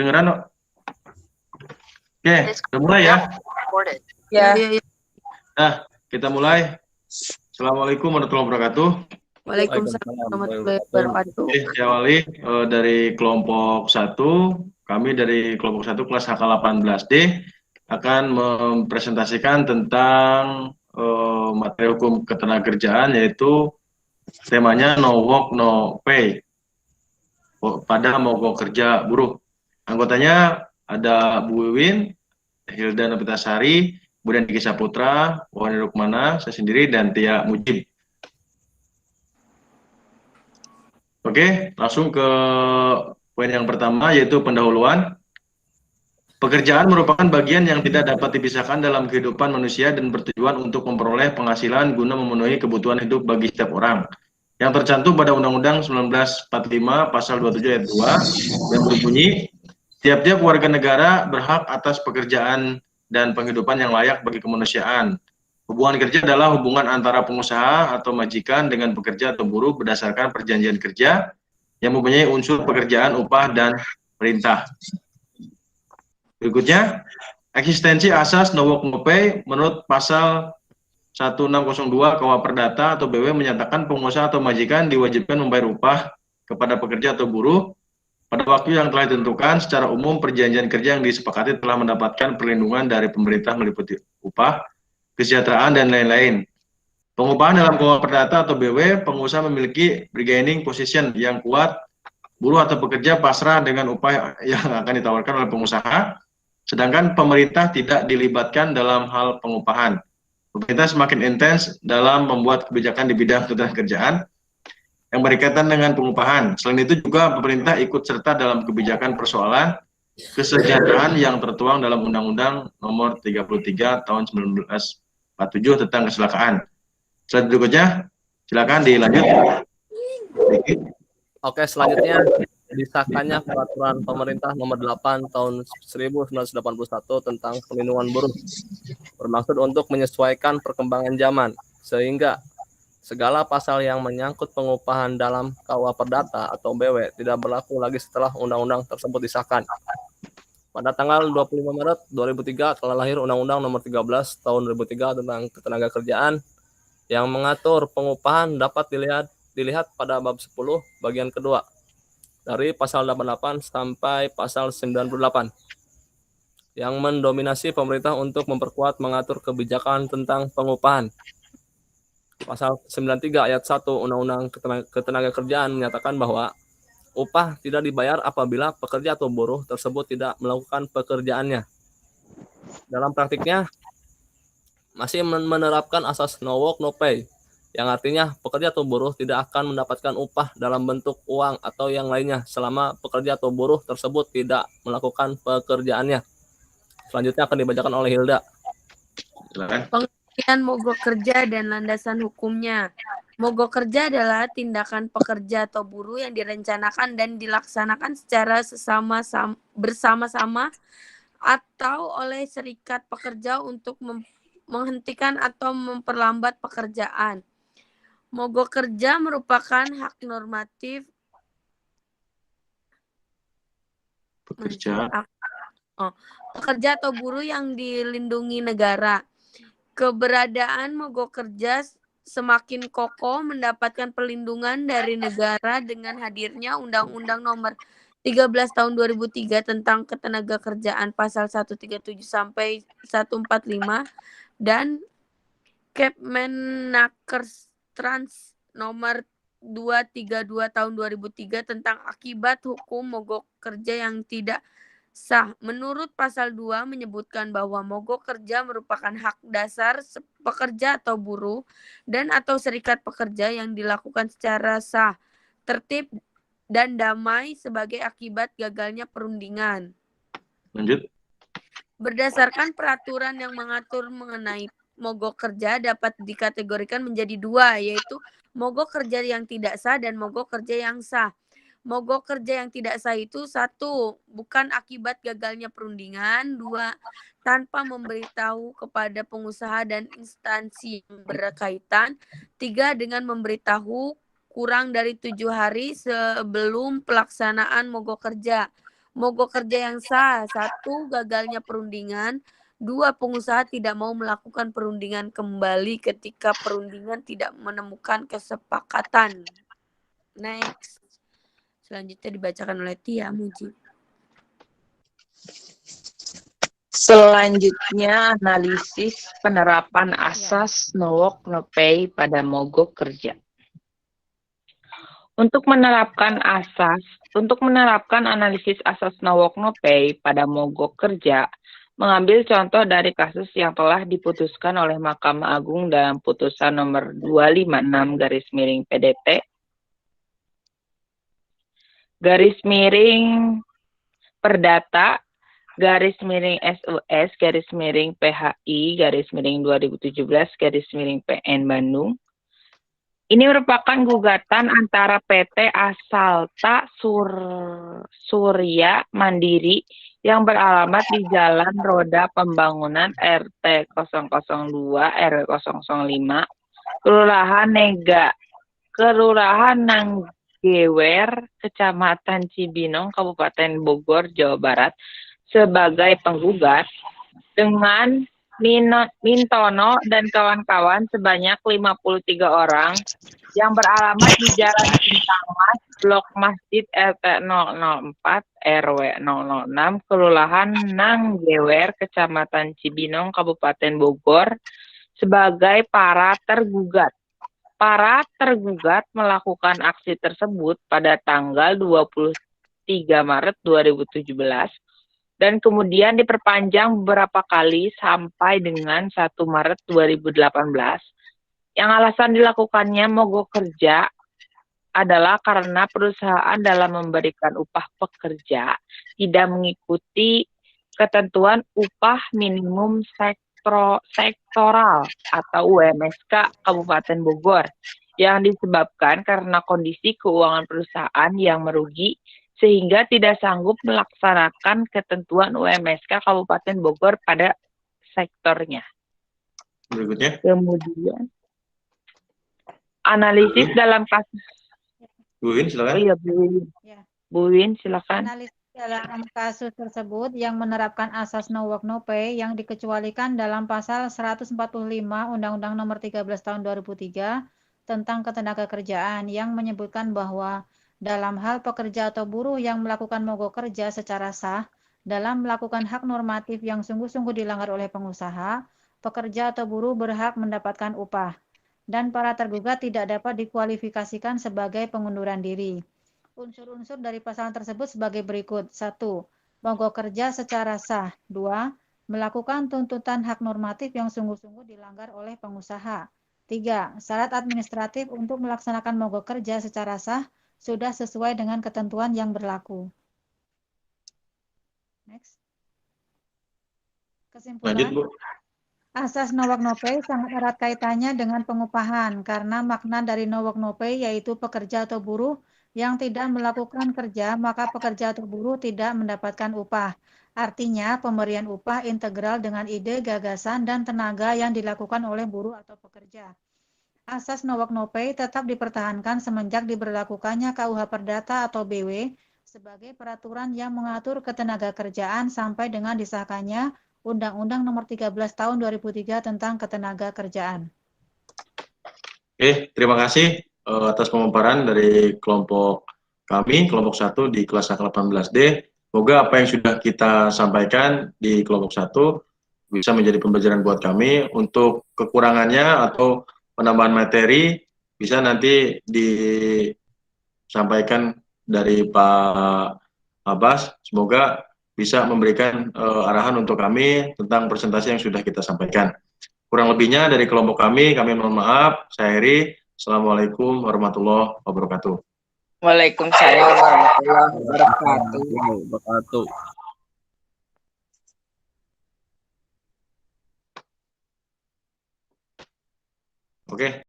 Kedengeran, no? Oke, kita mulai ya. Ya. Nah, kita mulai. Assalamualaikum warahmatullahi wabarakatuh. Waalaikumsalam warahmatullahi wabarakatuh. Oke, saya Wali dari kelompok 1. Kami dari kelompok 1 kelas HK18D akan mempresentasikan tentang materi hukum ketenagakerjaan, yaitu temanya no work no pay pada mogok kerja buruh. Anggotanya ada Bu Wiwin, Hilda Novitasari, kemudian Diki Saputra, Wani Rukmana, saya sendiri, dan Tia Mujib. Oke, langsung ke poin yang pertama, yaitu pendahuluan. Pekerjaan merupakan bagian yang tidak dapat dipisahkan dalam kehidupan manusia dan bertujuan untuk memperoleh penghasilan guna memenuhi kebutuhan hidup bagi setiap orang. Yang tercantum pada Undang-Undang 1945 Pasal 27 Ayat 2 yang berbunyi, tiap-tiap warga negara berhak atas pekerjaan dan penghidupan yang layak bagi kemanusiaan. Hubungan kerja adalah hubungan antara pengusaha atau majikan dengan pekerja atau buruh berdasarkan perjanjian kerja yang mempunyai unsur pekerjaan, upah, dan perintah. Berikutnya, eksistensi asas no work no pay menurut pasal 1602 KUH Perdata atau BW menyatakan pengusaha atau majikan diwajibkan membayar upah kepada pekerja atau buruh pada waktu yang telah ditentukan. Secara umum, perjanjian kerja yang disepakati telah mendapatkan perlindungan dari pemerintah meliputi upah, kesejahteraan, dan lain-lain. Pengupahan dalam KUH Perdata atau BW, pengusaha memiliki bargaining position yang kuat, buruh atau pekerja pasrah dengan upah yang akan ditawarkan oleh pengusaha, sedangkan pemerintah tidak dilibatkan dalam hal pengupahan. Pemerintah semakin intens dalam membuat kebijakan di bidang ketenagakerjaan yang berkaitan dengan pengupahan. Selain itu juga pemerintah ikut serta dalam kebijakan persoalan kesejahteraan yang tertuang dalam Undang-Undang Nomor 33 Tahun 1947 tentang kecelakaan. Slide berikutnya, silakan dilanjut. Oke, selanjutnya disahkannya Peraturan Pemerintah Nomor 8 Tahun 1981 tentang Perlindungan Buruh, bermaksud untuk menyesuaikan perkembangan zaman, sehingga segala pasal yang menyangkut pengupahan dalam KUH Perdata atau BW tidak berlaku lagi setelah undang-undang tersebut disahkan. Pada tanggal 25 Maret 2003 telah lahir Undang-Undang Nomor 13 Tahun 2003 tentang Ketenagakerjaan yang mengatur pengupahan dapat dilihat pada bab 10 bagian kedua dari pasal 88 sampai pasal 98 yang mendominasi pemerintah untuk memperkuat mengatur kebijakan tentang pengupahan. Pasal 93 ayat 1 Undang-Undang Ketenagakerjaan menyatakan bahwa upah tidak dibayar apabila pekerja atau buruh tersebut tidak melakukan pekerjaannya. Dalam praktiknya masih menerapkan asas no work no pay, yang artinya pekerja atau buruh tidak akan mendapatkan upah dalam bentuk uang atau yang lainnya selama pekerja atau buruh tersebut tidak melakukan pekerjaannya. Selanjutnya akan dibacakan oleh Hilda. Pengertian mogok kerja dan landasan hukumnya. Mogok kerja adalah tindakan pekerja atau buruh yang direncanakan dan dilaksanakan secara bersama-sama atau oleh serikat pekerja untuk menghentikan atau memperlambat pekerjaan. Mogok kerja merupakan hak normatif pekerja atau buruh yang dilindungi negara. Keberadaan mogok kerja semakin kokoh mendapatkan perlindungan dari negara dengan hadirnya Undang-Undang Nomor 13 Tahun 2003 tentang Ketenagakerjaan Pasal 137 sampai 145 dan Kepmenaker Trans Nomor 232 Tahun 2003 tentang akibat hukum mogok kerja yang tidak sah. Menurut pasal 2 menyebutkan bahwa mogok kerja merupakan hak dasar pekerja atau buruh dan atau serikat pekerja yang dilakukan secara sah, tertib, dan damai sebagai akibat gagalnya perundingan. Lanjut. Berdasarkan peraturan yang mengatur mengenai mogok kerja dapat dikategorikan menjadi dua, yaitu mogok kerja yang tidak sah dan mogok kerja yang sah. Mogok kerja yang tidak sah itu 1. Bukan akibat gagalnya perundingan. 2. Tanpa memberitahu kepada pengusaha dan instansi yang berkaitan. 3. Dengan memberitahu kurang dari 7 hari sebelum pelaksanaan mogok kerja. mogok kerja yang sah. 1. Gagalnya perundingan. 2. Pengusaha tidak mau melakukan perundingan kembali ketika perundingan tidak menemukan kesepakatan. Next. Selanjutnya dibacakan oleh Tia Muji. Selanjutnya, analisis penerapan asas no work no pay pada mogok kerja. Untuk menerapkan analisis asas no work no pay pada mogok kerja, mengambil contoh dari kasus yang telah diputuskan oleh Mahkamah Agung dalam putusan nomor 256/PDT Perdata /SUS/PHI/2017/PN Bandung. Ini merupakan gugatan antara PT Asalta Surya Mandiri yang beralamat di Jalan Roda Pembangunan RT 002 RW 005 Kelurahan Nanggewer, Kecamatan Cibinong, Kabupaten Bogor, Jawa Barat, sebagai penggugat dengan Mintono dan kawan-kawan sebanyak 53 orang yang beralamat di Jalan Bintang Mas, Blok Masjid RT 004 RW 006, Kelurahan Nanggewer, Kecamatan Cibinong, Kabupaten Bogor, sebagai para tergugat. Para tergugat melakukan aksi tersebut pada tanggal 23 Maret 2017 dan kemudian diperpanjang beberapa kali sampai dengan 1 Maret 2018. Yang alasan dilakukannya mogok kerja adalah karena perusahaan dalam memberikan upah pekerja tidak mengikuti ketentuan upah minimum sektoral atau UMSK Kabupaten Bogor yang disebabkan karena kondisi keuangan perusahaan yang merugi sehingga tidak sanggup melaksanakan ketentuan UMSK Kabupaten Bogor pada sektornya. Berikutnya. Kemudian analisis dalam kasus. Bu Win, silakan. Oh iya, Bu Win. Ya. Bu Win, silakan. Analisis dalam kasus tersebut yang menerapkan asas no work no pay yang dikecualikan dalam pasal 145 Undang-Undang Nomor 13 Tahun 2003 tentang Ketenagakerjaan yang menyebutkan bahwa dalam hal pekerja atau buruh yang melakukan mogok kerja secara sah dalam melakukan hak normatif yang sungguh-sungguh dilanggar oleh pengusaha, pekerja atau buruh berhak mendapatkan upah dan para tergugat tidak dapat dikualifikasikan sebagai pengunduran diri. Unsur-unsur dari pasal tersebut sebagai berikut. 1. Mogok kerja secara sah. 2. Melakukan tuntutan hak normatif yang sungguh-sungguh dilanggar oleh pengusaha. 3. Syarat administratif untuk melaksanakan mogok kerja secara sah sudah sesuai dengan ketentuan yang berlaku. Next. Kesimpulan. Lanjut, Bu. Asas no work no pay sangat erat kaitannya dengan pengupahan karena makna dari no work no pay yaitu pekerja atau buruh yang tidak melakukan kerja maka pekerja atau buruh tidak mendapatkan upah. Artinya pemberian upah integral dengan ide, gagasan, dan tenaga yang dilakukan oleh buruh atau pekerja. Asas no work no pay tetap dipertahankan semenjak diberlakukannya KUH Perdata atau BW sebagai peraturan yang mengatur ketenagakerjaan sampai dengan disahkannya Undang-Undang Nomor 13 Tahun 2003 tentang Ketenagakerjaan. Oke, terima kasih atas pemaparan dari kelompok kami, kelompok 1 di kelas AK18D. Semoga apa yang sudah kita sampaikan di kelompok 1 bisa menjadi pembelajaran buat kami. Untuk kekurangannya atau penambahan materi bisa nanti disampaikan dari Pak Abbas. Semoga bisa memberikan arahan untuk kami tentang presentasi yang sudah kita sampaikan. Kurang lebihnya dari kelompok kami mohon maaf. Saya Heri. Assalamualaikum warahmatullahi wabarakatuh. Waalaikumsalam warahmatullahi wabarakatuh. Oke.